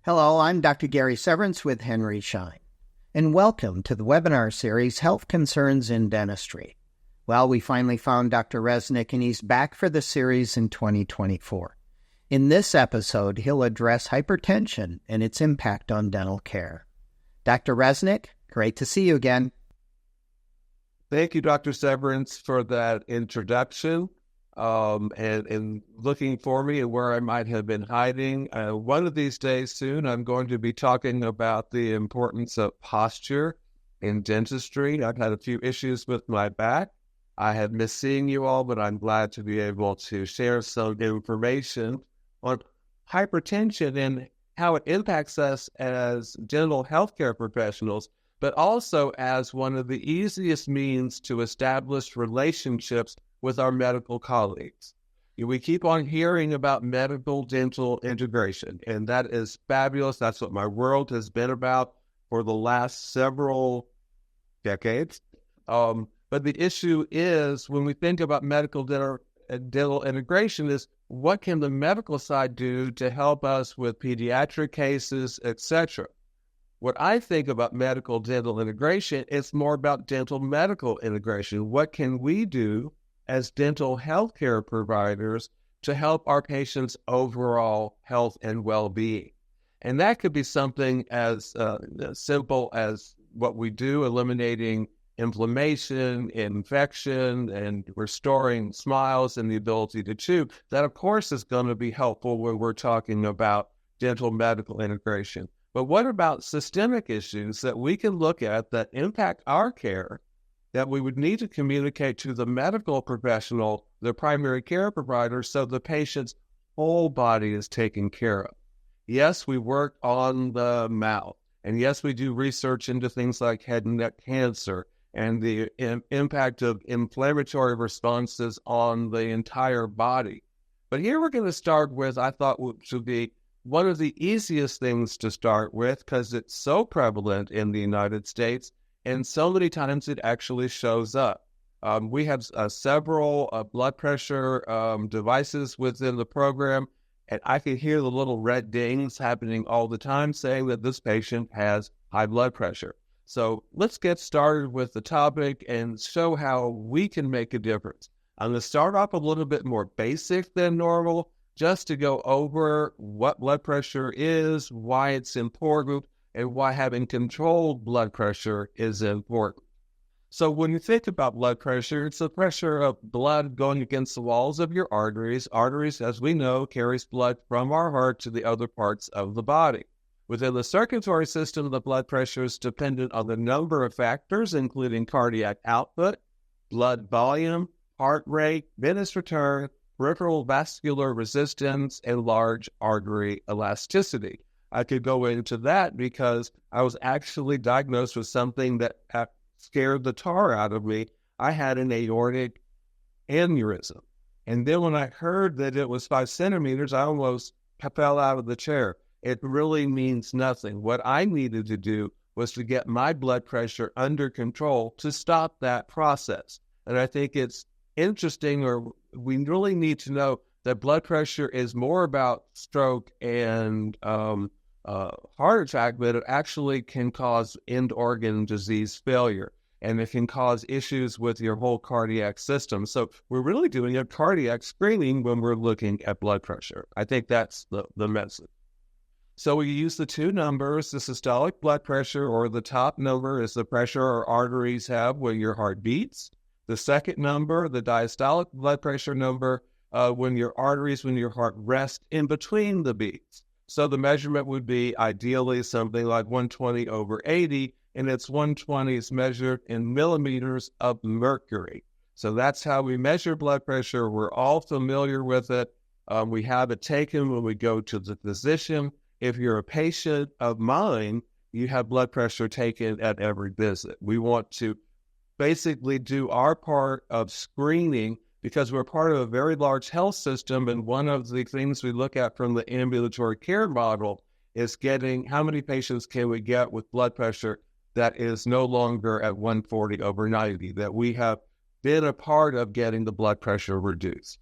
Hello, I'm Dr. Gary Severance with Henry Schein, and welcome to the webinar series, Health Concerns in Dentistry. Well, we finally found Dr. Reznik, and he's back for the series in 2024. In this episode, he'll address hypertension and its impact on dental care. Dr. Reznik, great to see you again. Thank you, Dr. Severance, for that introduction. And looking for me and where I might have been hiding. One of these days soon, I'm going to be talking about the importance of posture in dentistry. I've had a few issues with my back. I have missed seeing you all, but I'm glad to be able to share some information on hypertension and how it impacts us as dental healthcare professionals, but also as one of the easiest means to establish relationships with our medical colleagues. We keep on hearing about medical-dental integration, and that is fabulous. That's what my world has been about for the last several decades. But the issue is, when we think about medical-dental integration, is what can the medical side do to help us with pediatric cases, etc.? What I think about medical-dental integration, it's more about dental-medical integration. What can we do as dental healthcare providers to help our patients' overall health and well-being? And that could be something as simple as what we do, eliminating inflammation, infection, and restoring smiles and the ability to chew. That, of course, is going to be helpful when we're talking about dental medical integration. But what about systemic issues that we can look at that impact our care, that we would need to communicate to the medical professional, the primary care provider, so the patient's whole body is taken care of? Yes, we work on the mouth. And yes, we do research into things like head and neck cancer and the impact of inflammatory responses on the entire body. But here we're going to start with, I thought, which would be one of the easiest things to start with, because it's so prevalent in the United States, and so many times it actually shows up. We have several blood pressure devices within the program, and I can hear the little red dings happening all the time saying that this patient has high blood pressure. So let's get started with the topic and show how we can make a difference. I'm going to start off a little bit more basic than normal, just to go over what blood pressure is, why it's important, and why having controlled blood pressure is important. So when you think about blood pressure, it's the pressure of blood going against the walls of your arteries. Arteries, as we know, carries blood from our heart to the other parts of the body. Within the circulatory system, the blood pressure is dependent on the number of factors, including cardiac output, blood volume, heart rate, venous return, peripheral vascular resistance, and large artery elasticity. I could go into that because I was actually diagnosed with something that scared the tar out of me. I had an aortic aneurysm. And then when I heard that it was 5 centimeters, I almost fell out of the chair. It really means nothing. What I needed to do was to get my blood pressure under control to stop that process. And I think it's interesting, or we really need to know that blood pressure is more about stroke and heart attack, but it actually can cause end organ disease failure, and it can cause issues with your whole cardiac system. So we're really doing a cardiac screening when we're looking at blood pressure. I think that's the message. So we use the two numbers, the systolic blood pressure, or the top number is the pressure our arteries have when your heart beats. The second number, the diastolic blood pressure number, when your heart rests in between the beats. So the measurement would be ideally something like 120/80, and it's 120 is measured in millimeters of mercury. So that's how we measure blood pressure. We're all familiar with it. We have it taken when we go to the physician. If you're a patient of mine, you have blood pressure taken at every visit. We want to basically do our part of screening because we're part of a very large health system, and one of the things we look at from the ambulatory care model is getting how many patients can we get with blood pressure that is no longer at 140/90, that we have been a part of getting the blood pressure reduced.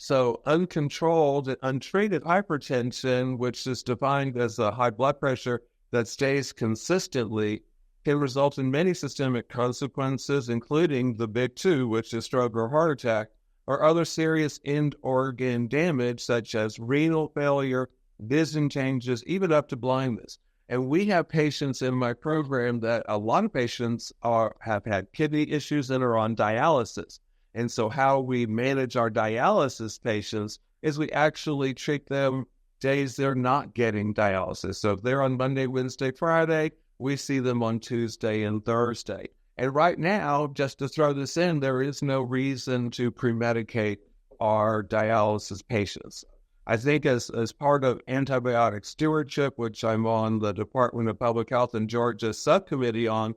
So uncontrolled and untreated hypertension, which is defined as a high blood pressure that stays consistently, can result in many systemic consequences, including the big two, which is stroke or heart attack, or other serious end organ damage, such as renal failure, vision changes, even up to blindness. And we have patients in my program that a lot of patients have had kidney issues and are on dialysis. And so how we manage our dialysis patients is we actually treat them days they're not getting dialysis. So if they're on Monday, Wednesday, Friday, we see them on Tuesday and Thursday. And right now, just to throw this in, there is no reason to premedicate our dialysis patients. I think as part of antibiotic stewardship, which I'm on the Department of Public Health in Georgia subcommittee on,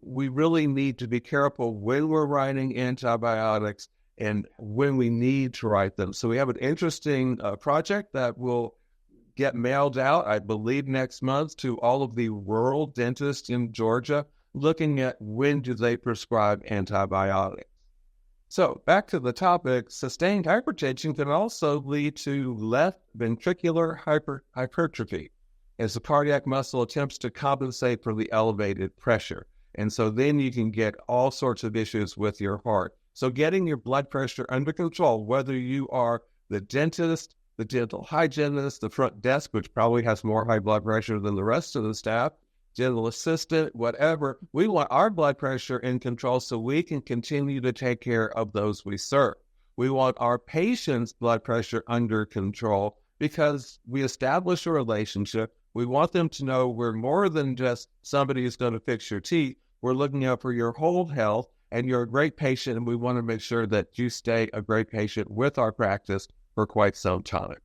we really need to be careful when we're writing antibiotics and when we need to write them. So we have an interesting project that will get mailed out, I believe, next month to all of the rural dentists in Georgia, looking at when do they prescribe antibiotics. So back to the topic, sustained hypertension can also lead to left ventricular hypertrophy as the cardiac muscle attempts to compensate for the elevated pressure. And so then you can get all sorts of issues with your heart. So getting your blood pressure under control, whether you are the dentist, the dental hygienist, the front desk, which probably has more high blood pressure than the rest of the staff, dental assistant, whatever, we want our blood pressure in control so we can continue to take care of those we serve. We want our patients' blood pressure under control because we establish a relationship. We want them to know we're more than just somebody who's going to fix your teeth. We're looking out for your whole health, and you're a great patient, and we want to make sure that you stay a great patient with our practice for quite some time.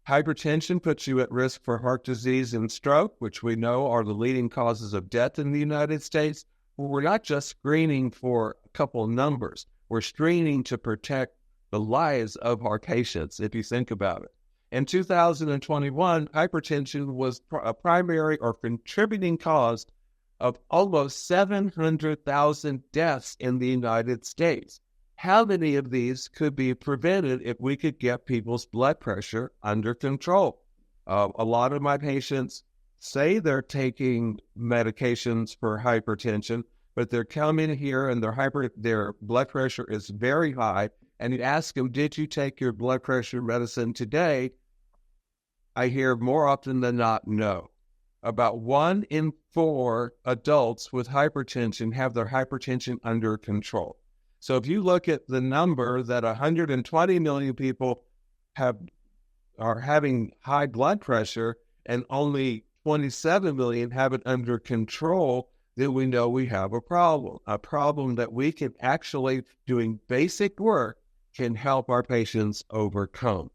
Hypertension puts you at risk for heart disease and stroke, which we know are the leading causes of death in the United States. We're not just screening for a couple of numbers. We're screening to protect the lives of our patients, if you think about it. In 2021, hypertension was a primary or contributing cause of almost 700,000 deaths in the United States. How many of these could be prevented if we could get people's blood pressure under control? A lot of my patients say they're taking medications for hypertension, but they're coming here and their blood pressure is very high. And you ask them, did you take your blood pressure medicine today? I hear more often than not, no. About 1 in 4 adults with hypertension have their hypertension under control. So if you look at the number that 120 million people are having high blood pressure and only 27 million have it under control, then we know we have a problem that we can actually, doing basic work, can help our patients overcome.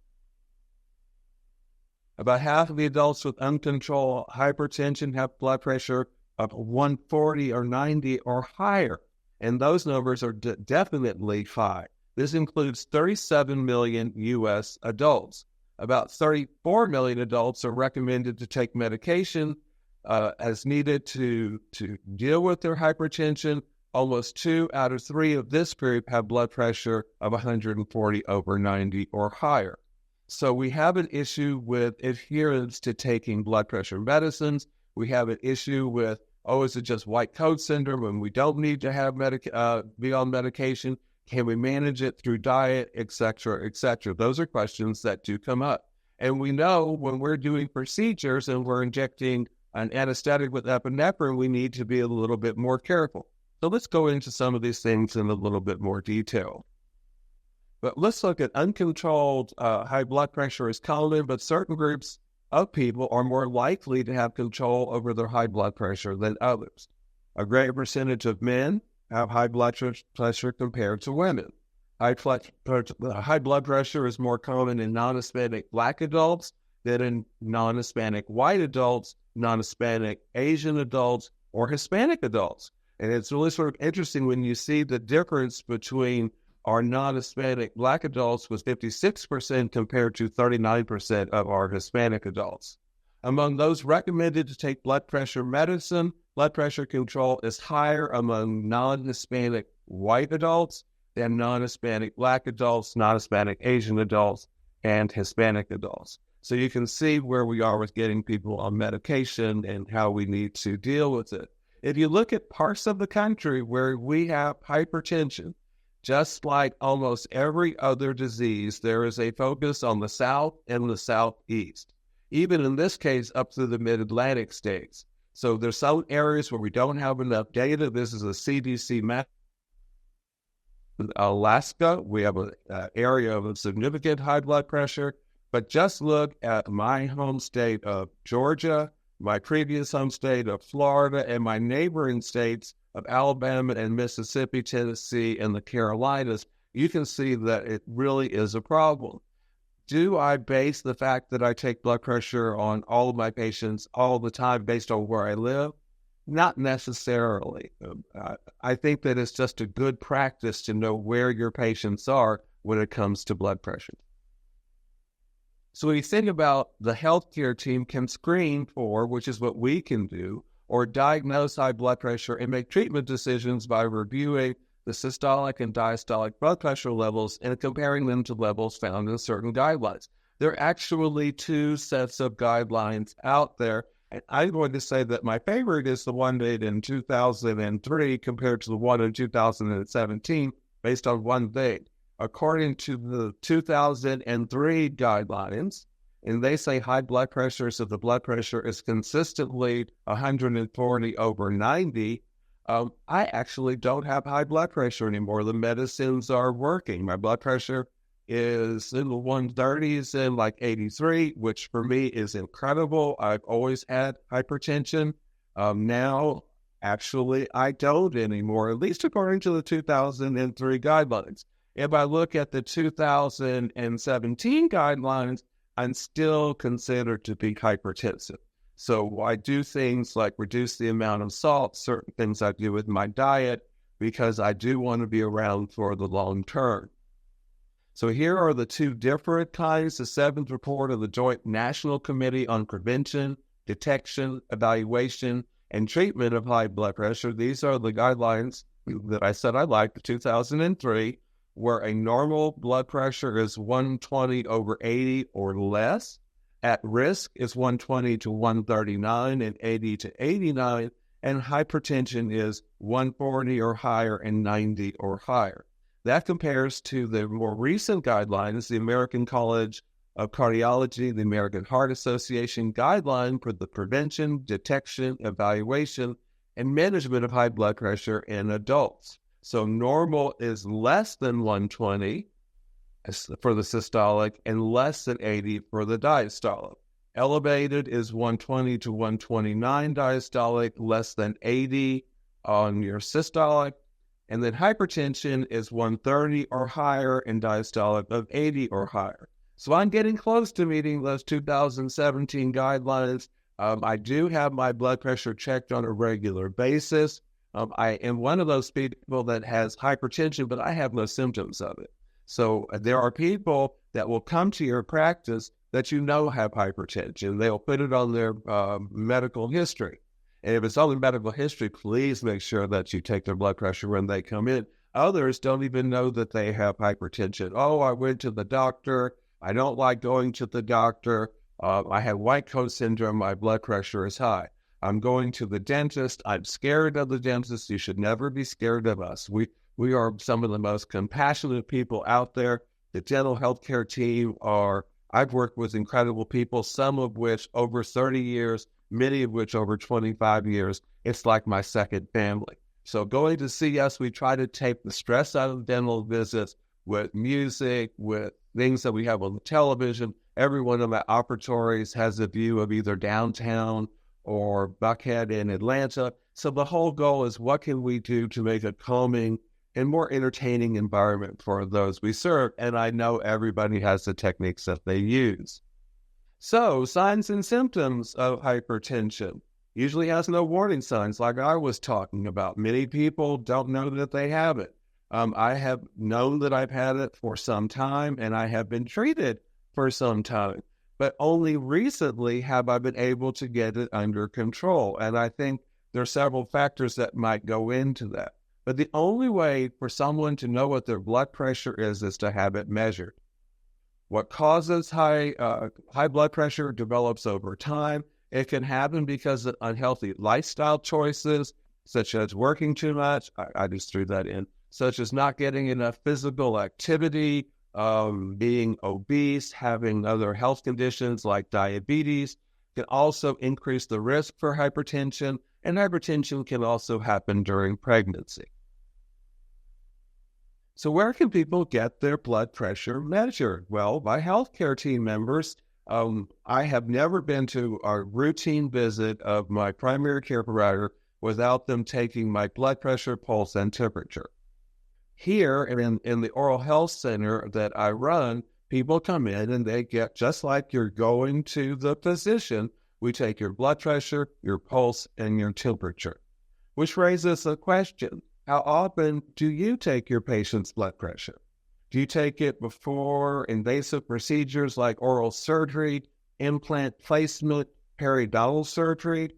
About half of the adults with uncontrolled hypertension have blood pressure of 140 or 90 or higher. And those numbers are definitely high. This includes 37 million U.S. adults. About 34 million adults are recommended to take medication as needed to deal with their hypertension. Almost 2 out of 3 of this group have blood pressure of 140 over 90 or higher. So we have an issue with adherence to taking blood pressure medicines. We have an issue with, is it just white coat syndrome and we don't need to have be on medication? Can we manage it through diet, et cetera, et cetera? Those are questions that do come up. And we know when we're doing procedures and we're injecting an anesthetic with epinephrine, we need to be a little bit more careful. So let's go into some of these things in a little bit more detail. But let's look at uncontrolled high blood pressure is common, but certain groups of people are more likely to have control over their high blood pressure than others. A greater percentage of men have high blood pressure compared to women. High blood pressure is more common in non-Hispanic Black adults than in non-Hispanic white adults, non-Hispanic Asian adults, or Hispanic adults. And it's really sort of interesting when you see the difference between our non-Hispanic Black adults was 56% compared to 39% of our Hispanic adults. Among those recommended to take blood pressure medicine, blood pressure control is higher among non-Hispanic white adults, than non-Hispanic Black adults, non-Hispanic Asian adults, and Hispanic adults. So you can see where we are with getting people on medication and how we need to deal with it. If you look at parts of the country where we have hypertension, just like almost every other disease, there is a focus on the South and the Southeast, even in this case up through the mid-Atlantic states. So there's some areas where we don't have enough data. This is a CDC map. Alaska, we have an area of significant high blood pressure, but just look at my home state of Georgia, my previous home state of Florida, and my neighboring states of Alabama and Mississippi, Tennessee, and the Carolinas. You can see that it really is a problem. Do I base the fact that I take blood pressure on all of my patients all the time based on where I live? Not necessarily. I think that it's just a good practice to know where your patients are when it comes to blood pressure. So when you think about the healthcare team can screen for, which is what we can do, or diagnose high blood pressure and make treatment decisions by reviewing the systolic and diastolic blood pressure levels and comparing them to levels found in certain guidelines. There are actually two sets of guidelines out there. And I'm going to say that my favorite is the one made in 2003 compared to the one in 2017 based on one thing. According to the 2003 guidelines, and they say high blood pressure, so the blood pressure is consistently 140 over 90, I actually don't have high blood pressure anymore. The medicines are working. My blood pressure is in the 130s and like 83, which for me is incredible. I've always had hypertension. Now, actually, I don't anymore, at least according to the 2003 guidelines. If I look at the 2017 guidelines, I'm still considered to be hypertensive. So I do things like reduce the amount of salt, certain things I do with my diet, because I do want to be around for the long term. So here are the two different kinds. The seventh report of the Joint National Committee on Prevention, Detection, Evaluation, and Treatment of High Blood Pressure. These are the guidelines that I said I liked, the 2003, where a normal blood pressure is 120 over 80 or less. At risk is 120 to 139 and 80 to 89. And hypertension is 140 or higher and 90 or higher. That compares to the more recent guidelines, the American College of Cardiology, the American Heart Association guideline for the prevention, detection, evaluation, and management of high blood pressure in adults. So normal is less than 120 for the systolic and less than 80 for the diastolic. Elevated is 120 to 129 diastolic, less than 80 on your systolic. And then hypertension is 130 or higher and diastolic of 80 or higher. So I'm getting close to meeting those 2017 guidelines. I do have my blood pressure checked on a regular basis. I am one of those people that has hypertension, but I have no symptoms of it. So there are people that will come to your practice that you know have hypertension. They'll put it on their medical history. And if it's on their medical history, please make sure that you take their blood pressure when they come in. Others don't even know that they have hypertension. Oh, I went to the doctor. I don't like going to the doctor. I have white coat syndrome. My blood pressure is high. I'm going to the dentist. I'm scared of the dentist. You should never be scared of us. We are some of the most compassionate people out there. The dental healthcare team I've worked with incredible people, some of which over 30 years, many of which over 25 years. It's like my second family. So going to see us, we try to take the stress out of dental visits with music, with things that we have on the television. Every one of my operatories has a view of either downtown or Buckhead in Atlanta. So the whole goal is, what can we do to make a calming and more entertaining environment for those we serve? And I know everybody has the techniques that they use. So signs and symptoms of hypertension usually has no warning signs like I was talking about. Many people don't know that they have it. I have known that I've had it for some time, and I have been treated for some time. But only recently have I been able to get it under control. And I think there are several factors that might go into that. But the only way for someone to know what their blood pressure is to have it measured. What causes high blood pressure develops over time. It can happen because of unhealthy lifestyle choices, such as working too much. I just threw that in. Such as not getting enough physical activity, being obese, having other health conditions like diabetes can also increase the risk for hypertension, and hypertension can also happen during pregnancy. So where can people get their blood pressure measured? Well, by healthcare team members. I have never been to a routine visit of my primary care provider without them taking my blood pressure, pulse, and temperature. Here in the oral health center that I run, people come in and they get, just like you're going to the physician, we take your blood pressure, your pulse, and your temperature. Which raises a question. How often do you take your patient's blood pressure? Do you take it before invasive procedures like oral surgery, implant placement, periodontal surgery?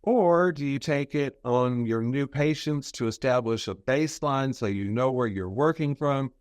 Or do you take it on your new patients to establish a baseline so you know where you're working from?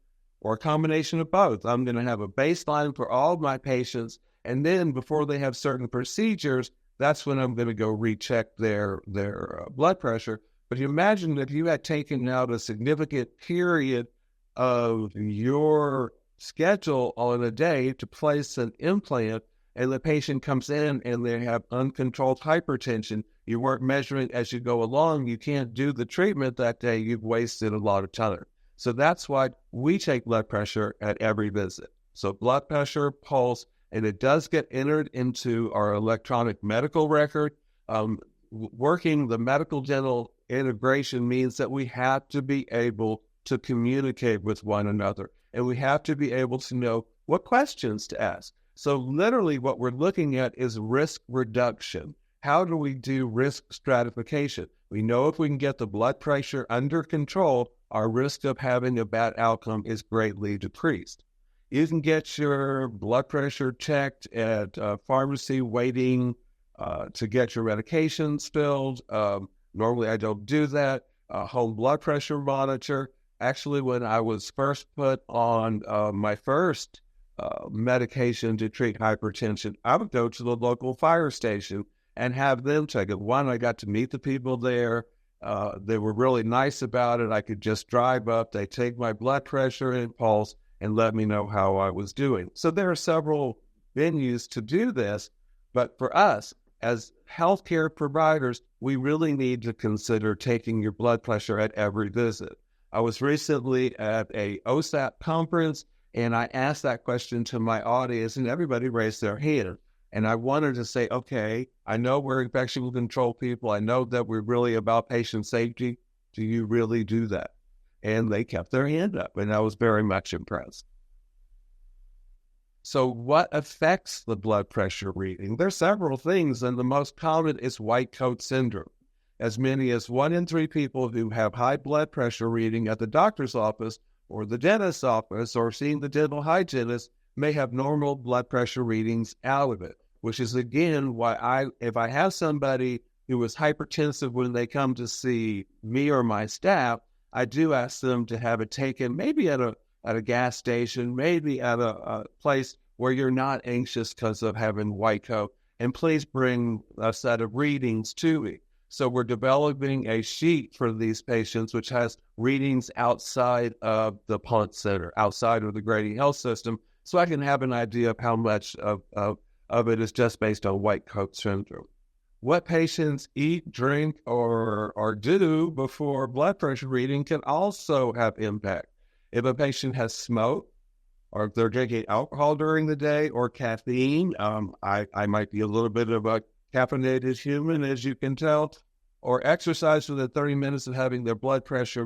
Or a combination of both. I'm going to have a baseline for all of my patients, and then before they have certain procedures, that's when I'm going to go recheck their blood pressure. But you imagine if you had taken out a significant period of your schedule on a day to place an implant, and the patient comes in and they have uncontrolled hypertension, you weren't measuring as you go along, you can't do the treatment that day, you've wasted a lot of time. So that's why we take blood pressure at every visit. So blood pressure, pulse, and it does get entered into our electronic medical record. Working the medical dental integration means that we have to be able to communicate with one another, and we have to be able to know what questions to ask. So literally what we're looking at is risk reduction. How do we do risk stratification? We know if we can get the blood pressure under control, our risk of having a bad outcome is greatly decreased. You can get your blood pressure checked at a pharmacy waiting to get your medications filled. Normally I don't do that. Home blood pressure monitor. Actually, when I was first put on my first medication to treat hypertension, I would go to the local fire station and have them check it. One, I got to meet the people there. They were really nice about it. I could just drive up. They take my blood pressure and pulse and let me know how I was doing. So there are several venues to do this. But for us, as healthcare providers, we really need to consider taking your blood pressure at every visit. I was recently at a OSAP conference, and I asked that question to my audience, and everybody raised their hand. And I wanted to say, okay, I know we're infection control people. I know that we're really about patient safety. Do you really do that? And they kept their hand up, and I was very much impressed. So what affects the blood pressure reading? There's several things, and the most common is white coat syndrome. As many as 1 in 3 people who have high blood pressure reading at the doctor's office or the dentist's office or seeing the dental hygienist may have normal blood pressure readings out of it, which is, again, why if I have somebody who is hypertensive when they come to see me or my staff, I do ask them to have it taken maybe at a gas station, maybe at a place where you're not anxious because of having white coat, and please bring a set of readings to me. So we're developing a sheet for these patients which has readings outside of the Punt Center, outside of the Grady Health System, so I can have an idea of how much of it is just based on white coat syndrome. What patients eat, drink, or do before blood pressure reading can also have impact. If a patient has smoked, or if they're drinking alcohol during the day or caffeine, I might be a little bit of a caffeinated human, as you can tell, or exercise within 30 minutes of having their blood pressure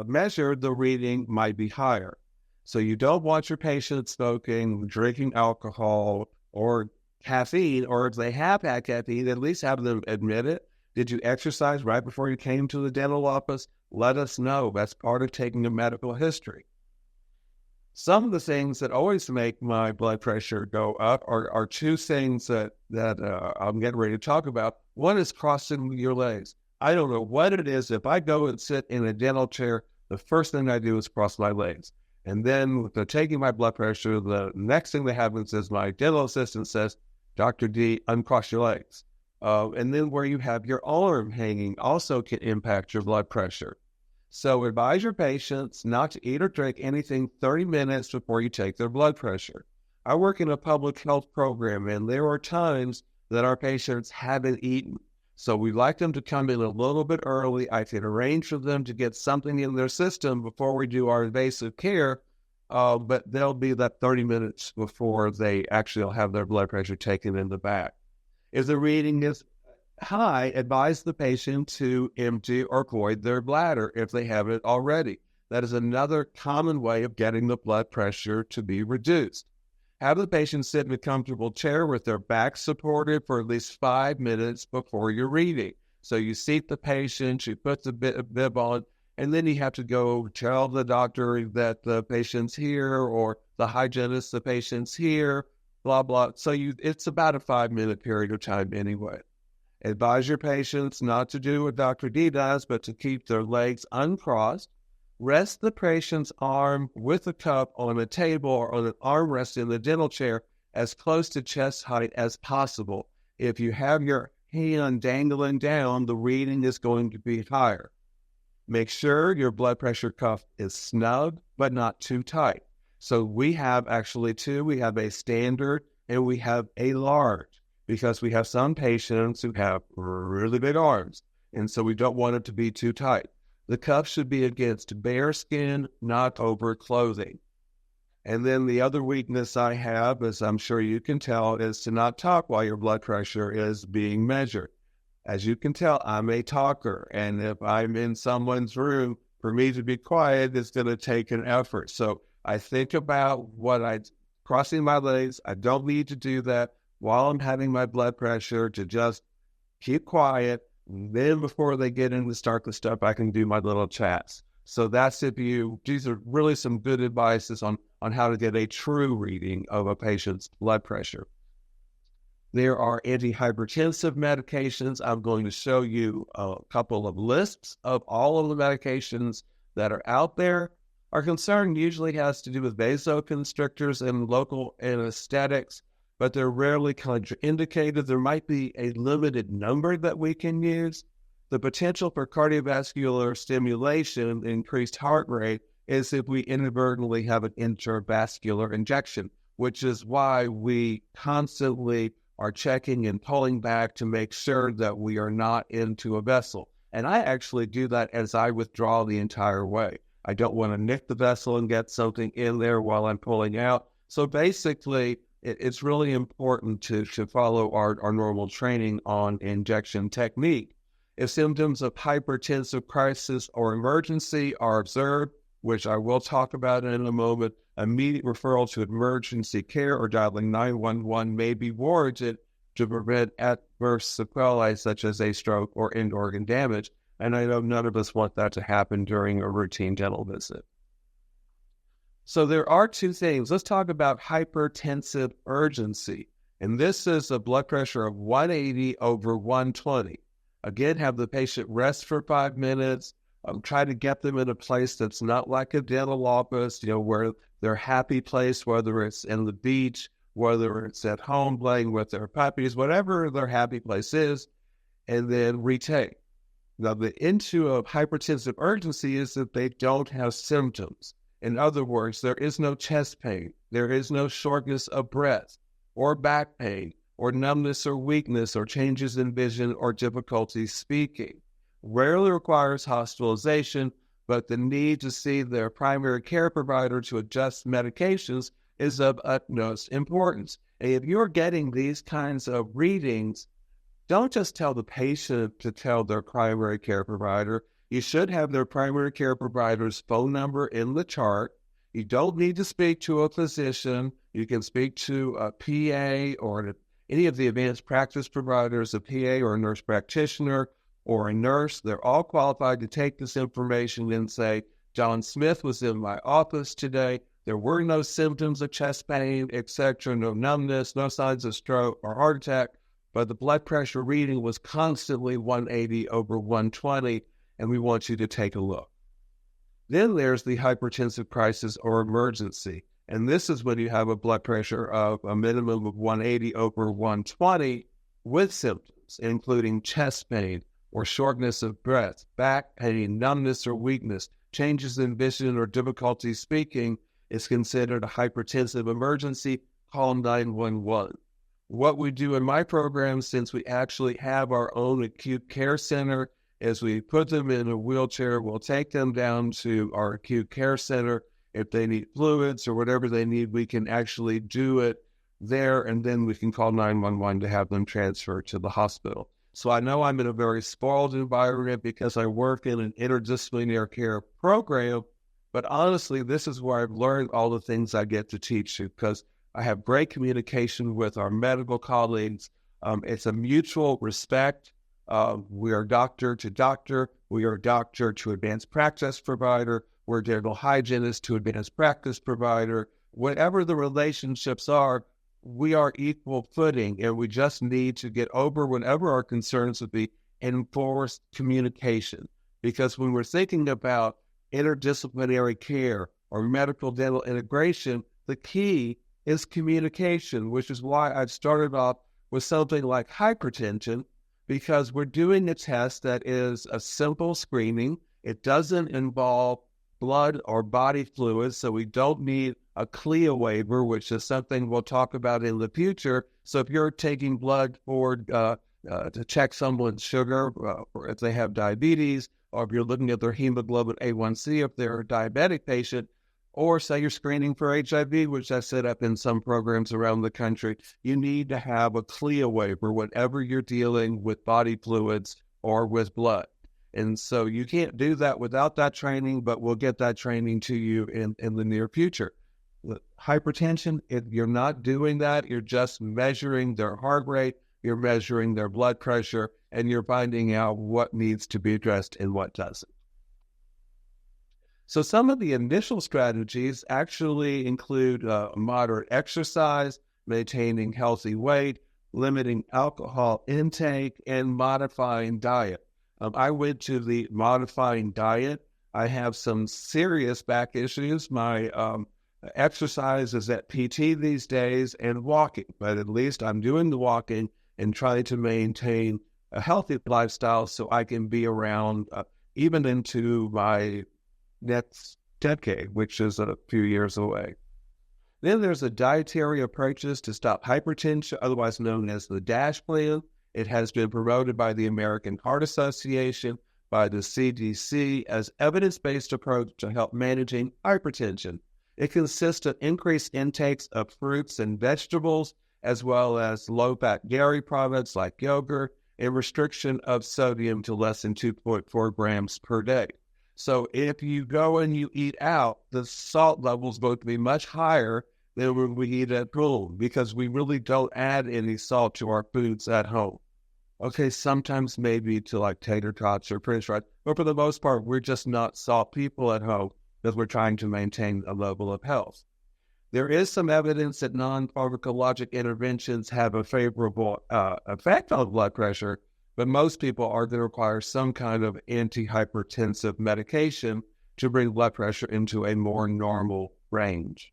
measured, the reading might be higher. So you don't want your patient smoking, drinking alcohol, or caffeine, or if they have had caffeine, at least have them admit it. Did you exercise right before you came to the dental office? Let us know. That's part of taking a medical history. Some of the things that always make my blood pressure go up are 2 things that I'm getting ready to talk about. One is crossing your legs. I don't know what it is. If I go and sit in a dental chair, the first thing I do is cross my legs. And then with the taking my blood pressure, the next thing that happens is my dental assistant says, Dr. D, uncross your legs. And then where you have your arm hanging also can impact your blood pressure. So advise your patients not to eat or drink anything 30 minutes before you take their blood pressure. I work in a public health program, and there are times that our patients haven't eaten. So we like them to come in a little bit early. I can arrange for them to get something in their system before we do our invasive care, but they'll be that 30 minutes before they actually will have their blood pressure taken in the back. If the reading is high, advise the patient to empty or void their bladder if they haven't already. That is another common way of getting the blood pressure to be reduced. Have the patient sit in a comfortable chair with their back supported for at least 5 minutes before you're reading. So you seat the patient, you put the bib on, and then you have to go tell the doctor that the patient's here, or the hygienist, the patient's here, blah, blah. So it's about a 5-minute period of time anyway. Advise your patients not to do what Dr. D does, but to keep their legs uncrossed. Rest the patient's arm with a cup on a table or on an armrest in the dental chair as close to chest height as possible. If you have your hand dangling down, the reading is going to be higher. Make sure your blood pressure cuff is snug, but not too tight. So we have actually two. We have a standard and we have a large, because we have some patients who have really big arms, and so we don't want it to be too tight. The cuff should be against bare skin, not over clothing. And then the other weakness I have, as I'm sure you can tell, is to not talk while your blood pressure is being measured. As you can tell, I'm a talker, and if I'm in someone's room, for me to be quiet is going to take an effort. So I think about crossing my legs. I don't need to do that while I'm having my blood pressure, to just keep quiet. Then before they get in to start the stuff, I can do my little chats. So these are really some good advices on how to get a true reading of a patient's blood pressure. There are antihypertensive medications. I'm going to show you a couple of lists of all of the medications that are out there. Our concern usually has to do with vasoconstrictors and local anesthetics, but they're rarely contraindicated. There might be a limited number that we can use. The potential for cardiovascular stimulation, increased heart rate, is if we inadvertently have an intravascular injection, which is why we constantly are checking and pulling back to make sure that we are not into a vessel. And I actually do that as I withdraw the entire way. I don't want to nick the vessel and get something in there while I'm pulling out. So basically, it's really important to follow our normal training on injection technique. If symptoms of hypertensive crisis or emergency are observed, which I will talk about in a moment, immediate referral to emergency care or dialing 911 may be warranted to prevent adverse sequelae such as a stroke or end organ damage. And I know none of us want that to happen during a routine dental visit. So there are two things. Let's talk about hypertensive urgency. And this is a blood pressure of 180 over 120. Again, have the patient rest for 5 minutes. Try to get them in a place that's not like a dental office, where their happy place, whether it's in the beach, whether it's at home playing with their puppies, whatever their happy place is, and then retake. Now, the issue of hypertensive urgency is that they don't have symptoms. In other words, there is no chest pain, there is no shortness of breath, or back pain, or numbness or weakness, or changes in vision, or difficulty speaking. Rarely requires hospitalization, but the need to see their primary care provider to adjust medications is of utmost importance. And if you're getting these kinds of readings, don't just tell the patient to tell their primary care provider. You should have their primary care provider's phone number in the chart. You don't need to speak to a physician. You can speak to a PA or any of the advanced practice providers, a PA or a nurse practitioner or a nurse. They're all qualified to take this information and say, John Smith was in my office today. There were no symptoms of chest pain, etc., no numbness, no signs of stroke or heart attack. but the blood pressure reading was constantly 180 over 120, and we want you to take a look. Then there's the hypertensive crisis or emergency, and this is when you have a blood pressure of a minimum of 180 over 120 with symptoms, including chest pain or shortness of breath, back pain, numbness or weakness, changes in vision or difficulty speaking. Is considered a hypertensive emergency. Call 911. What we do in my program, since we actually have our own acute care center, is we put them in a wheelchair. We'll take them down to our acute care center. If they need fluids or whatever they need, we can actually do it there, and then we can call 911 to have them transferred to the hospital. So I know I'm in a very spoiled environment because I work in an interdisciplinary care program, but honestly, this is where I've learned all the things I get to teach you, because I have great communication with our medical colleagues. It's a mutual respect. We are doctor to doctor. We are doctor to advanced practice provider. We're dental hygienist to advanced practice provider. Whatever the relationships are, we are equal footing, and we just need to get over whatever our concerns would be, enforced communication. Because when we're thinking about interdisciplinary care or medical dental integration, the key is communication, which is why I've started off with something like hypertension, because we're doing a test that is a simple screening. It doesn't involve blood or body fluids, so we don't need a CLIA waiver, which is something we'll talk about in the future. So if you're taking blood for to check someone's sugar, or if they have diabetes, or if you're looking at their hemoglobin A1C, if they're a diabetic patient, or say you're screening for HIV, which I set up in some programs around the country, you need to have a CLIA waiver whenever you're dealing with body fluids or with blood. And so you can't do that without that training, but we'll get that training to you in the near future. With hypertension, if you're not doing that, you're just measuring their heart rate, you're measuring their blood pressure, and you're finding out what needs to be addressed and what doesn't. So some of the initial strategies actually include moderate exercise, maintaining healthy weight, limiting alcohol intake, and modifying diet. I went to the modifying diet. I have some serious back issues. My exercise is at PT these days and walking, but at least I'm doing the walking and trying to maintain a healthy lifestyle so I can be around even into my next decade, which is a few years away. Then there's the dietary approaches to stop hypertension, otherwise known as the DASH plan. It has been promoted by the American Heart Association, by the CDC, as evidence-based approach to help managing hypertension. It consists of increased intakes of fruits and vegetables, as well as low-fat dairy products like yogurt, and restriction of sodium to less than 2.4 grams per day. So if you go and you eat out, the salt level is going to be much higher than when we eat at home, because we really don't add any salt to our foods at home. Okay, sometimes maybe to like tater tots or french fries, but for the most part, we're just not salt people at home because we're trying to maintain a level of health. There is some evidence that non-pharmacologic interventions have a favorable effect on blood pressure, but most people are going to require some kind of antihypertensive medication to bring blood pressure into a more normal range.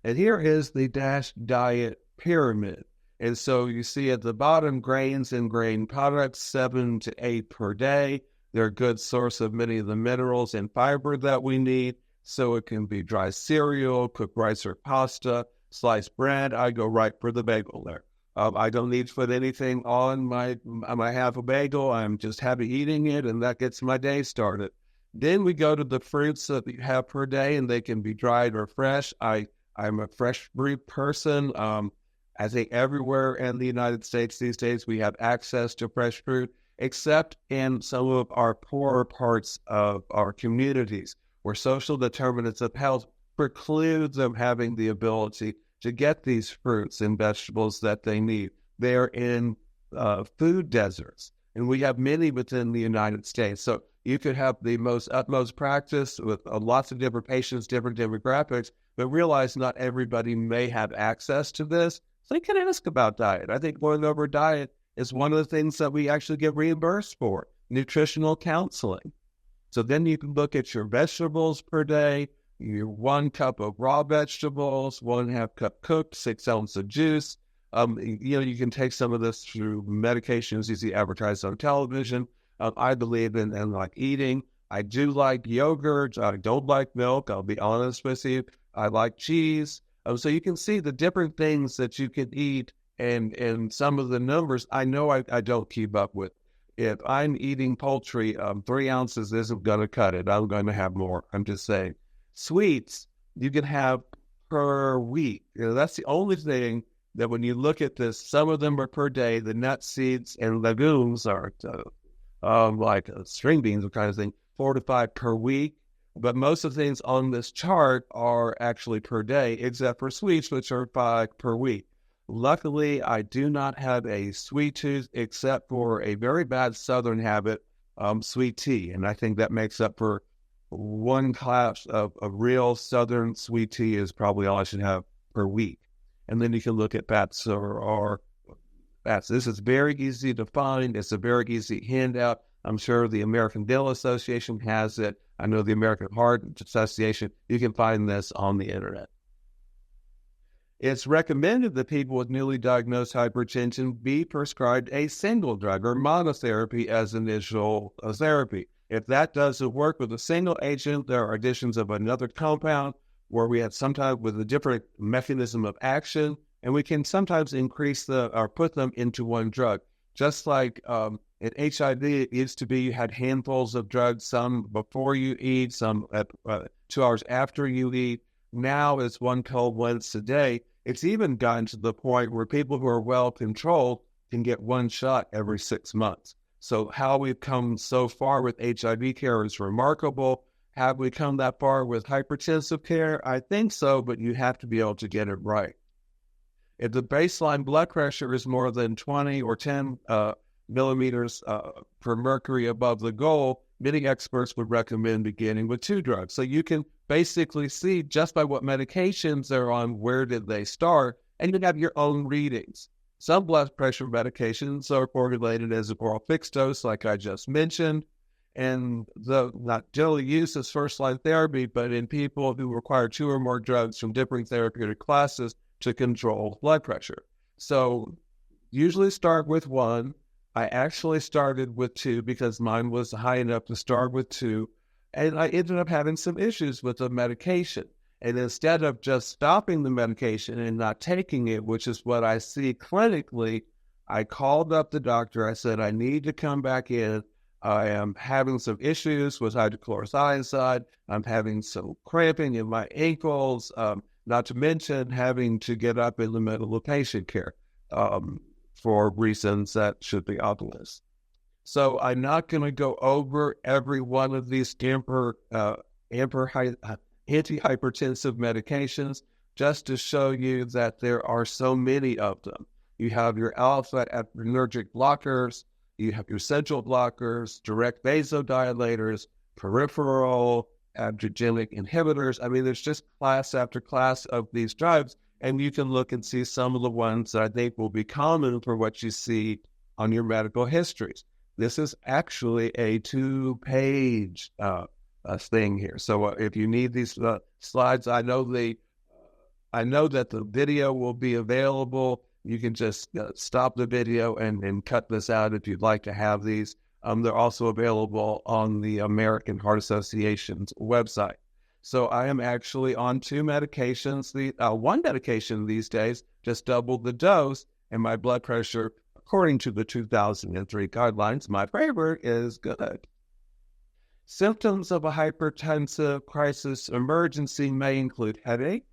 And here is the DASH diet pyramid. And so you see at the bottom, grains and grain products, 7 to 8 per day. They're a good source of many of the minerals and fiber that we need. So it can be dry cereal, cooked rice or pasta, sliced bread. I go right for the bagel there. I don't need to put anything on my half a bagel. I'm just happy eating it, and that gets my day started. Then we go to the fruits that you have per day, and they can be dried or fresh. I'm a fresh fruit person. I think everywhere in the United States these days we have access to fresh fruit, except in some of our poorer parts of our communities, where social determinants of health preclude them having the ability to get these fruits and vegetables that they need. They're in food deserts, and we have many within the United States. So you could have the utmost practice with lots of different patients, different demographics, but realize not everybody may have access to this. So you can ask about diet. I think going over diet is one of the things that we actually get reimbursed for, nutritional counseling. So then you can look at your vegetables per day, your 1 cup of raw vegetables, 1/2 cup cooked, 6 ounces of juice. You can take some of this through medications you see advertised on television. I believe in like eating. I do like yogurt. I don't like milk. I'll be honest with you. I like cheese. So you can see the different things that you can eat and some of the numbers I know I don't keep up with. If I'm eating poultry, 3 ounces isn't going to cut it. I'm going to have more. I'm just saying. Sweets, you can have per week. That's the only thing that when you look at this, some of them are per day. The nuts, seeds, and legumes are like string beans, kind of thing, 4 to 5 per week. But most of the things on this chart are actually per day, except for sweets, which are 5 per week. Luckily, I do not have a sweet tooth except for a very bad Southern habit, sweet tea. And I think that makes up for one class of real Southern sweet tea is probably all I should have per week. And then you can look at fats or fats. This is very easy to find. It's a very easy handout. I'm sure the American Dental Association has it. I know the American Heart Association. You can find this on the internet. It's recommended that people with newly diagnosed hypertension be prescribed a single drug or monotherapy as initial therapy. If that doesn't work with a single agent, there are additions of another compound where we have sometimes with a different mechanism of action, and we can sometimes increase or put them into one drug. Just like in HIV, it used to be you had handfuls of drugs, some before you eat, some 2 hours after you eat. Now it's one pill once a day. It's even gotten to the point where people who are well controlled can get 1 shot every 6 months. So how we've come so far with HIV care is remarkable. Have we come that far with hypertensive care? I think so, but you have to be able to get it right. If the baseline blood pressure is more than 20 or 10 millimeters per mercury above the goal, many experts would recommend beginning with 2 drugs. So you can basically see just by what medications they're on, where did they start, and you have your own readings. Some blood pressure medications are formulated as an oral fixed dose, like I just mentioned, and not generally used as first-line therapy, but in people who require 2 or more drugs from different therapeutic classes to control blood pressure. So usually start with 1. I actually started with 2 because mine was high enough to start with 2, and I ended up having some issues with the medication. And instead of just stopping the medication and not taking it, which is what I see clinically, I called up the doctor. I said, I need to come back in. I am having some issues with hydrochlorothiazide. I'm having some cramping in my ankles, not to mention having to get up in the middle of patient care for reasons that should be obvious. So I'm not going to go over every one of these antihypertensive medications, just to show you that there are so many of them. You have your alpha-adrenergic blockers, you have your central blockers, direct vasodilators, peripheral adrenergic inhibitors. I mean, there's just class after class of these drugs, and you can look and see some of the ones that I think will be common for what you see on your medical histories. This is actually a 2-page thing here. So if you need these slides, I know that the video will be available. You can just stop the video and cut this out if you'd like to have these. They're also available on the American Heart Association's website. So I am actually on 2 medications. One medication these days just doubled the dose, and my blood pressure, according to the 2003 guidelines, my favorite is good. Symptoms of a hypertensive crisis emergency may include headache,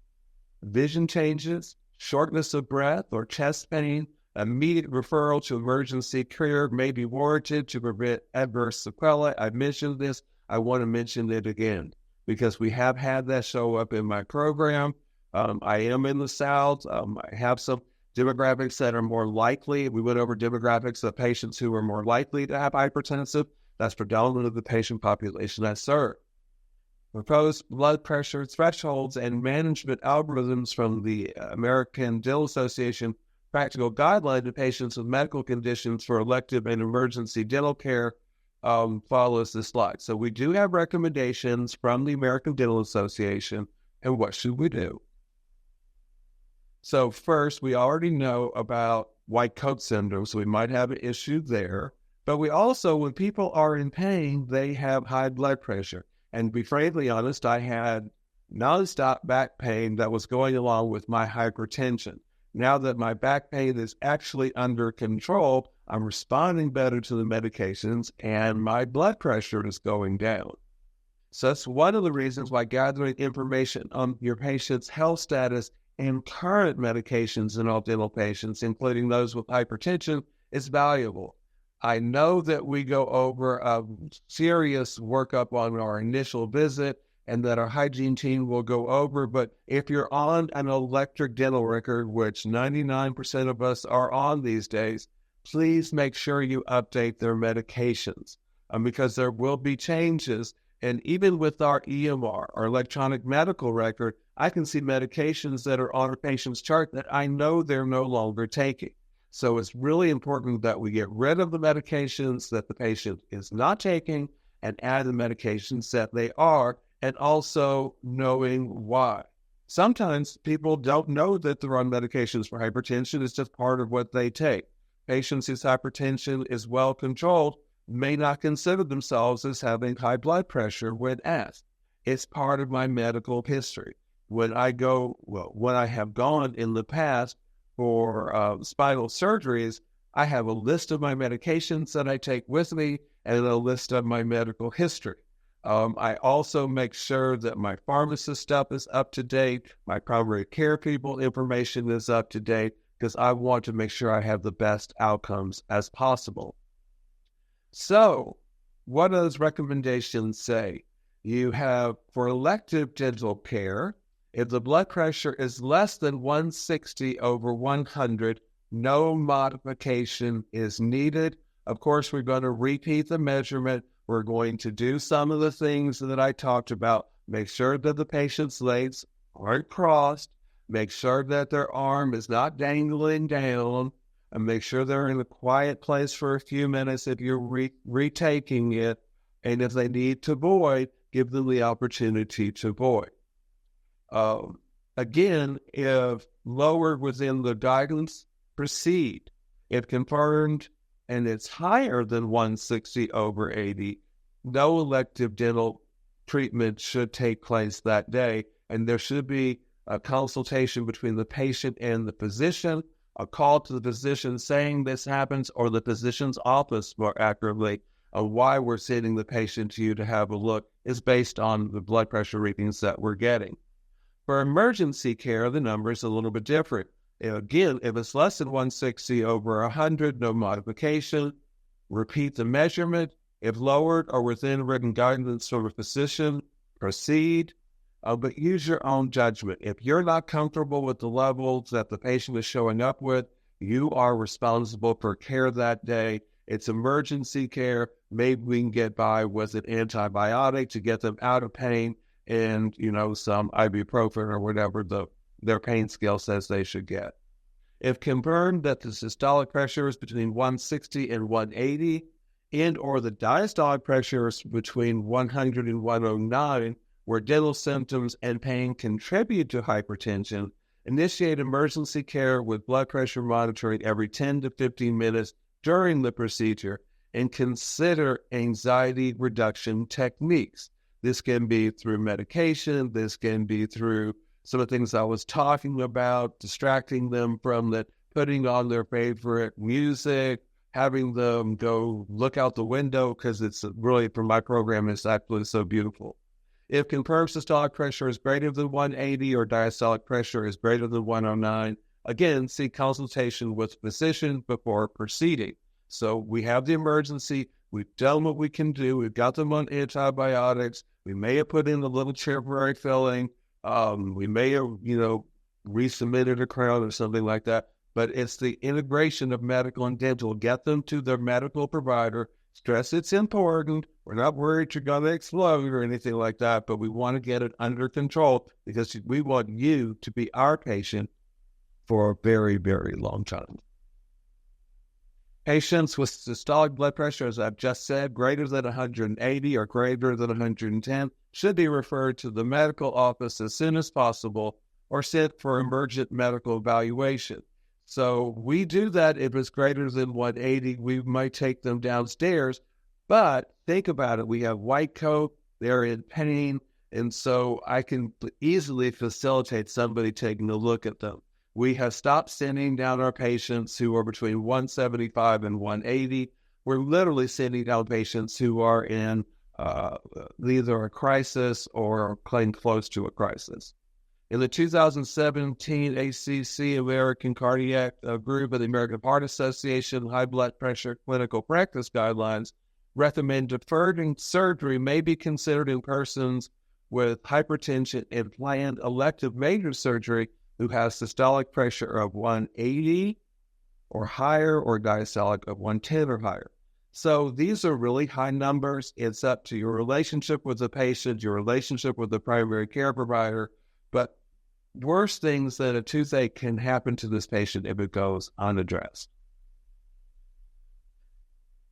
vision changes, shortness of breath or chest pain. Immediate referral to emergency care may be warranted to prevent adverse sequelae. I mentioned this. I want to mention it again because we have had that show up in my program. I am in the South. I have some demographics that are more likely. We went over demographics of patients who are more likely to have hypertensive. That's predominantly the patient population I serve. Proposed blood pressure thresholds and management algorithms from the American Dental Association practical guideline to patients with medical conditions for elective and emergency dental care follows this slide. So we do have recommendations from the American Dental Association, and what should we do? So first, we already know about white coat syndrome, so we might have an issue there. But we also, when people are in pain, they have high blood pressure. And to be frankly honest, I had nonstop back pain that was going along with my hypertension. Now that my back pain is actually under control, I'm responding better to the medications and my blood pressure is going down. So that's one of the reasons why gathering information on your patient's health status and current medications in all dental patients, including those with hypertension, is valuable. I know that we go over a serious workup on our initial visit and that our hygiene team will go over, but if you're on an electric dental record, which 99% of us are on these days, please make sure you update their medications because there will be changes. And even with our EMR, our electronic medical record, I can see medications that are on a patient's chart that I know they're no longer taking. So it's really important that we get rid of the medications that the patient is not taking and add the medications that they are, and also knowing why. Sometimes people don't know that they're on medications for hypertension. It's just part of what they take. Patients whose hypertension is well controlled may not consider themselves as having high blood pressure when asked. It's part of my medical history. When I have gone in the past for spinal surgeries, I have a list of my medications that I take with me and a list of my medical history. I also make sure that my pharmacist stuff is up to date, my primary care people information is up to date, because I want to make sure I have the best outcomes as possible. So, what do those recommendations say? You have, for elective dental care, if the blood pressure is less than 160 over 100, no modification is needed. Of course, we're going to repeat the measurement. We're going to do some of the things that I talked about. Make sure that the patient's legs aren't crossed. Make sure that their arm is not dangling down. And make sure they're in a quiet place for a few minutes if you're retaking it. And if they need to void, give them the opportunity to void. Again, if lower within the guidance, proceed. If confirmed and it's higher than 160 over 80, no elective dental treatment should take place that day, and there should be a consultation between the patient and the physician, a call to the physician saying this happens, or the physician's office more accurately, of why we're sending the patient to you to have a look is based on the blood pressure readings that we're getting. For emergency care, the number is a little bit different. Again, if it's less than 160 over 100, no modification. Repeat the measurement. If lowered or within written guidance from a physician, proceed. But use your own judgment. If you're not comfortable with the levels that the patient is showing up with, you are responsible for care that day. It's emergency care. Maybe we can get by with an antibiotic to get them out of pain and, some ibuprofen or whatever their pain scale says they should get. If confirmed that the systolic pressure is between 160 and 180, and or the diastolic pressure is between 100 and 109, where dental symptoms and pain contribute to hypertension, initiate emergency care with blood pressure monitoring every 10 to 15 minutes during the procedure, and consider anxiety reduction techniques. This can be through medication. This can be through some of the things I was talking about, distracting them from that, putting on their favorite music, having them go look out the window, because it's really, for my program, it's actually so beautiful. If confirmed systolic pressure is greater than 180 or diastolic pressure is greater than 109, again, seek consultation with physician before proceeding. So we have the emergency. We've done what we can do. We've got them on antibiotics. We may have put in a little temporary filling. We may have, resubmitted a crown or something like that. But it's the integration of medical and dental. Get them to their medical provider. Stress it's important. We're not worried you're going to explode or anything like that, but we want to get it under control because we want you to be our patient for a very, very long time. Patients with systolic blood pressure, as I've just said, greater than 180 or greater than 110 should be referred to the medical office as soon as possible or sent for emergent medical evaluation. So we do that if it's greater than 180. We might take them downstairs, but think about it. We have white coat, they're in pain, and so I can easily facilitate somebody taking a look at them. We have stopped sending down our patients who are between 175 and 180. We're literally sending down patients who are in either a crisis or claim close to a crisis. In the 2017 ACC American Cardiac Group of the American Heart Association High Blood Pressure Clinical Practice Guidelines recommend deferring surgery may be considered in persons with hypertension and planned elective major surgery who has systolic pressure of 180 or higher or diastolic of 110 or higher. So these are really high numbers. It's up to your relationship with the patient, your relationship with the primary care provider. But worse things than a toothache can happen to this patient if it goes unaddressed.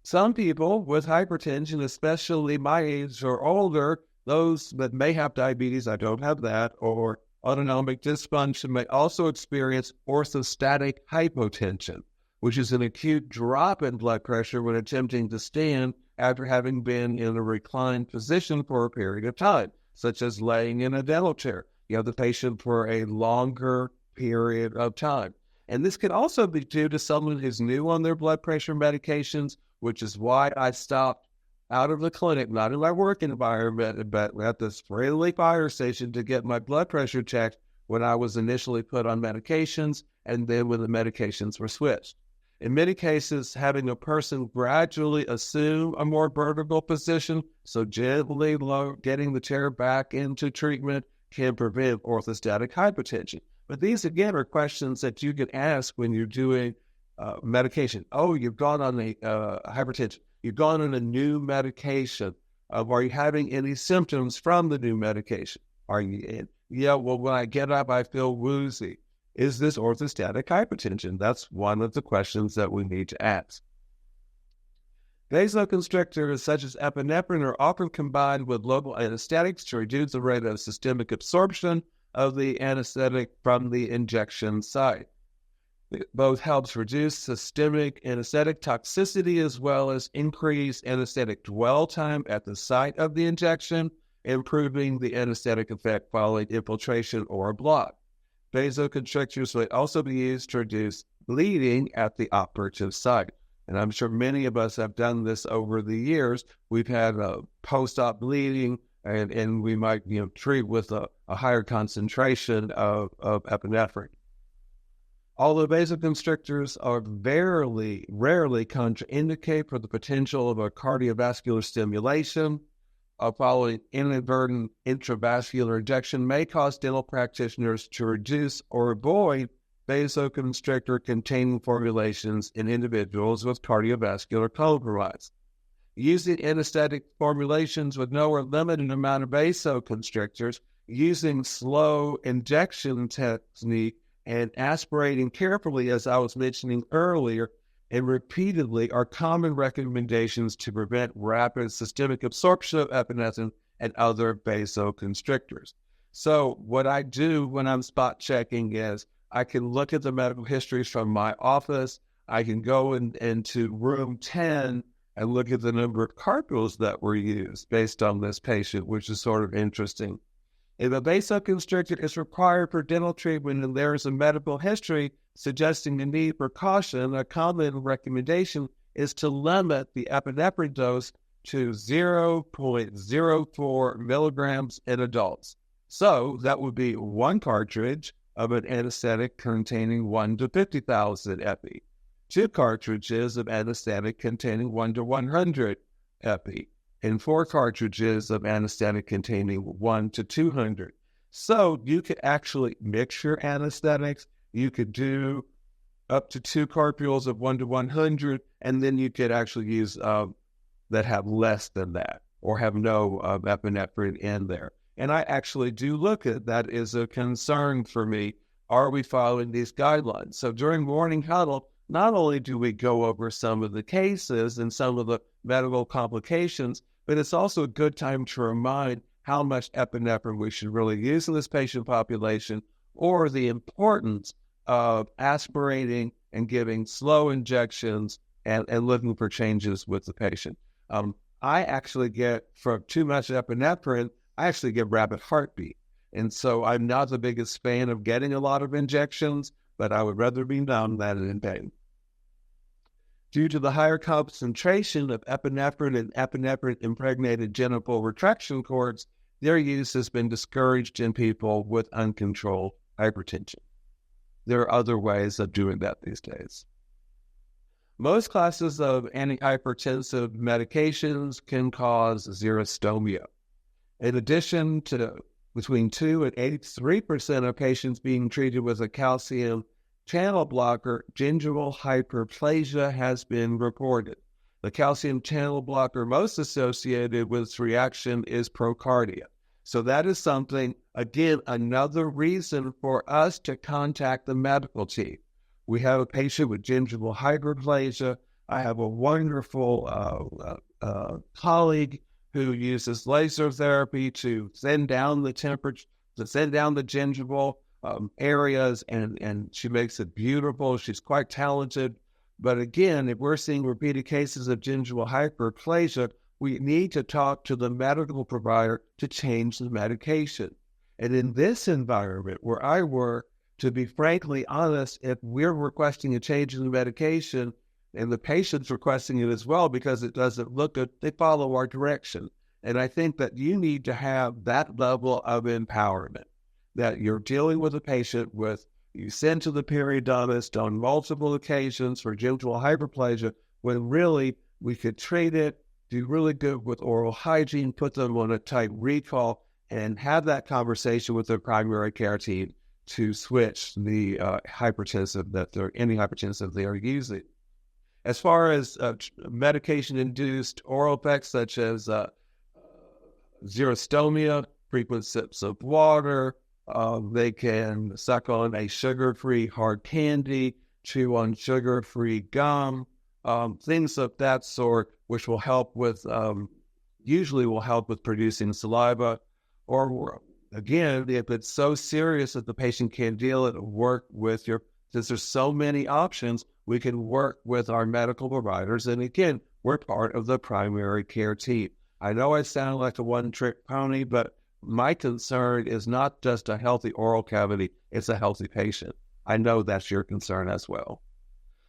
Some people with hypertension, especially my age or older, those that may have diabetes, I don't have that, or autonomic dysfunction, may also experience orthostatic hypotension, which is an acute drop in blood pressure when attempting to stand after having been in a reclined position for a period of time, such as laying in a dental chair. You have the patient for a longer period of time. And this can also be due to someone who's new on their blood pressure medications, which is why I stopped out of the clinic, not in my work environment, but at this friendly fire station to get my blood pressure checked when I was initially put on medications and then when the medications were switched. In many cases, having a person gradually assume a more vertical position, so gently getting the chair back into treatment, can prevent orthostatic hypotension. But these, again, are questions that you can ask when you're doing medication. Oh, you've gone on a hypertension. You've gone on a new medication. Are you having any symptoms from the new medication? Are you in? Yeah, well, when I get up, I feel woozy. Is this orthostatic hypertension? That's one of the questions that we need to ask. Vasoconstrictors such as epinephrine are often combined with local anesthetics to reduce the rate of systemic absorption of the anesthetic from the injection site. It both helps reduce systemic anesthetic toxicity as well as increase anesthetic dwell time at the site of the injection, improving the anesthetic effect following infiltration or a block. Vasoconstrictors may also be used to reduce bleeding at the operative site. And I'm sure many of us have done this over the years. We've had post-op bleeding, and we might treat with a higher concentration of epinephrine. Although vasoconstrictors are rarely contraindicate for the potential of a cardiovascular stimulation, following inadvertent intravascular injection may cause dental practitioners to reduce or avoid vasoconstrictor-containing formulations in individuals with cardiovascular compromise. Using anesthetic formulations with no or limited amount of vasoconstrictors, using slow injection technique, and aspirating carefully, as I was mentioning earlier, and repeatedly are common recommendations to prevent rapid systemic absorption of epinephrine and other vasoconstrictors. So what I do when I'm spot checking is I can look at the medical histories from my office. I can go into room 10 and look at the number of carpals that were used based on this patient, which is sort of interesting. If a vasoconstrictor is required for dental treatment and there is a medical history suggesting a need for caution, a common recommendation is to limit the epinephrine dose to 0.04 milligrams in adults. So that would be one cartridge of an anesthetic containing 1 to 50,000 epi, 2 cartridges of anesthetic containing 1 to 100 epi, and 4 cartridges of anesthetic containing 1 to 200. So you could actually mix your anesthetics. You could do up to 2 carpules of 1 to 100, and then you could actually use that have less than that or have no epinephrine in there. And I actually do look at that as a concern for me. Are we following these guidelines? So during morning huddle, not only do we go over some of the cases and some of the medical complications, but it's also a good time to remind how much epinephrine we should really use in this patient population, or the importance of aspirating and giving slow injections and looking for changes with the patient. I actually get, from too much epinephrine, I actually get rapid heartbeat. And so I'm not the biggest fan of getting a lot of injections, but I would rather be numb than in pain. Due to the higher concentration of epinephrine and epinephrine-impregnated genital retraction cords, their use has been discouraged in people with uncontrolled hypertension. There are other ways of doing that these days. Most classes of antihypertensive medications can cause xerostomia. In addition to between 2 and 83% of patients being treated with a calcium channel blocker, gingival hyperplasia has been reported. The calcium channel blocker most associated with this reaction is procardia. So that is something, again, another reason for us to contact the medical team. We have a patient with gingival hyperplasia. I have a wonderful colleague who uses laser therapy to send down the temperature, to send down the gingival areas, and she makes it beautiful. She's quite talented. But again, if we're seeing repeated cases of gingival hyperplasia, we need to talk to the medical provider to change the medication. And in this environment where I work, to be frankly honest, if we're requesting a change in the medication and the patient's requesting it as well because it doesn't look good, they follow our direction. And I think that you need to have that level of empowerment, that you're dealing with a patient with, you send to the periodontist on multiple occasions for gingival hyperplasia, when really we could treat it, do really good with oral hygiene, put them on a tight recall, and have that conversation with their primary care team to switch the antihypertensive they are using. As far as medication-induced oral effects such as xerostomia, frequent sips of water, they can suck on a sugar-free hard candy, chew on sugar-free gum, things of that sort, which will help with, usually will help with producing saliva. Or again, if it's so serious that the patient can't deal it, work with since there's so many options, we can work with our medical providers. And again, we're part of the primary care team. I know I sound like a one-trick pony, but my concern is not just a healthy oral cavity, it's a healthy patient. I know that's your concern as well.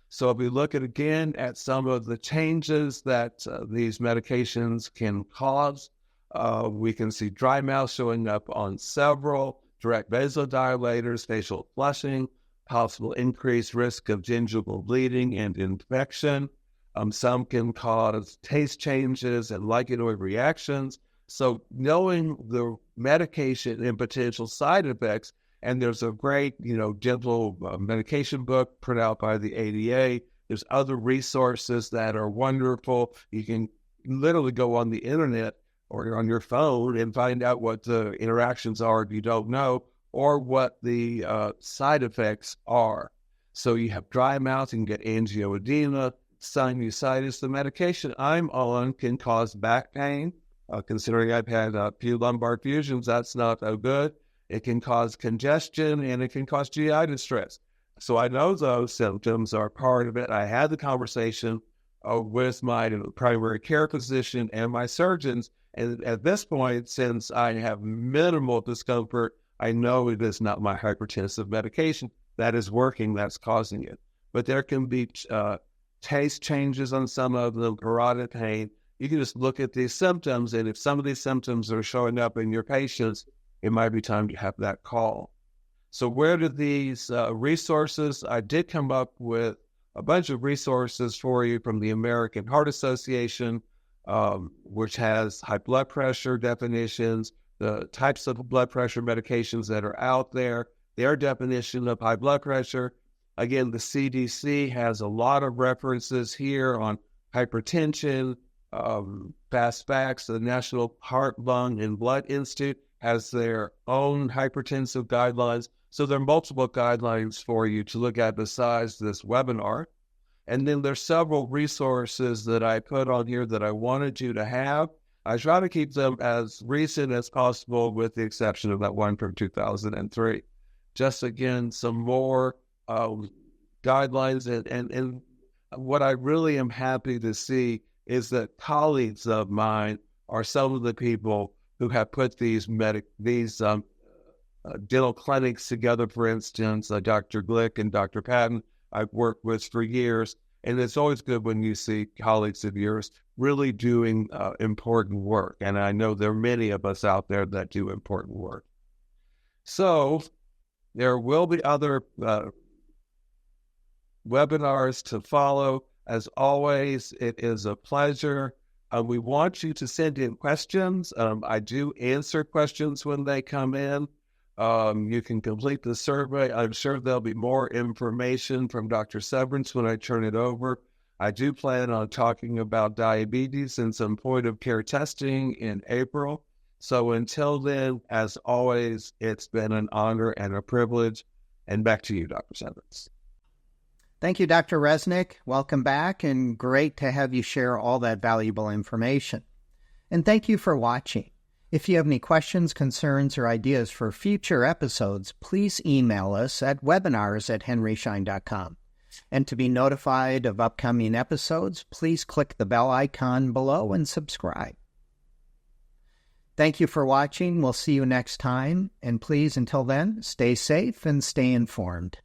So if we look again at some of the changes that these medications can cause, we can see dry mouth showing up on several, direct vasodilators, facial flushing, possible increased risk of gingival bleeding and infection. Some can cause taste changes and lichenoid reactions. So knowing the medication and potential side effects, and there's a great, dental medication book put out by the ADA. There's other resources that are wonderful. You can literally go on the internet or on your phone and find out what the interactions are if you don't know, or what the side effects are. So you have dry mouth, you can get angioedema, sinusitis. The medication I'm on can cause back pain. Considering I've had a few lumbar fusions, that's not so good. It can cause congestion, and it can cause GI distress. So I know those symptoms are part of it. I had the conversation with my primary care physician and my surgeons. And at this point, since I have minimal discomfort, I know it is not my hypertensive medication that is working, that's causing it. But there can be taste changes on some of the parotid pain. You can just look at these symptoms, and if some of these symptoms are showing up in your patients, it might be time to have that call. So where do these resources? I did come up with a bunch of resources for you from the American Heart Association, which has high blood pressure definitions, the types of blood pressure medications that are out there, their definition of high blood pressure. Again, the CDC has a lot of references here on hypertension. Fast Facts, the National Heart, Lung, and Blood Institute has their own hypertensive guidelines. So there are multiple guidelines for you to look at besides this webinar. And then there's several resources that I put on here that I wanted you to have. I try to keep them as recent as possible with the exception of that one from 2003. Just again, some more guidelines. And what I really am happy to see is that colleagues of mine are some of the people who have put these dental clinics together. For instance, Dr. Glick and Dr. Patton, I've worked with for years. And it's always good when you see colleagues of yours really doing important work. And I know there are many of us out there that do important work. So there will be other webinars to follow. As always, it is a pleasure. We want you to send in questions. I do answer questions when they come in. You can complete the survey. I'm sure there'll be more information from Dr. Severance when I turn it over. I do plan on talking about diabetes and some point-of-care testing in April. So until then, as always, it's been an honor and a privilege. And back to you, Dr. Severance. Thank you, Dr. Reznik. Welcome back, and great to have you share all that valuable information. And thank you for watching. If you have any questions, concerns, or ideas for future episodes, please email us at webinars@henryschein.com. And to be notified of upcoming episodes, please click the bell icon below and subscribe. Thank you for watching. We'll see you next time. And please, until then, stay safe and stay informed.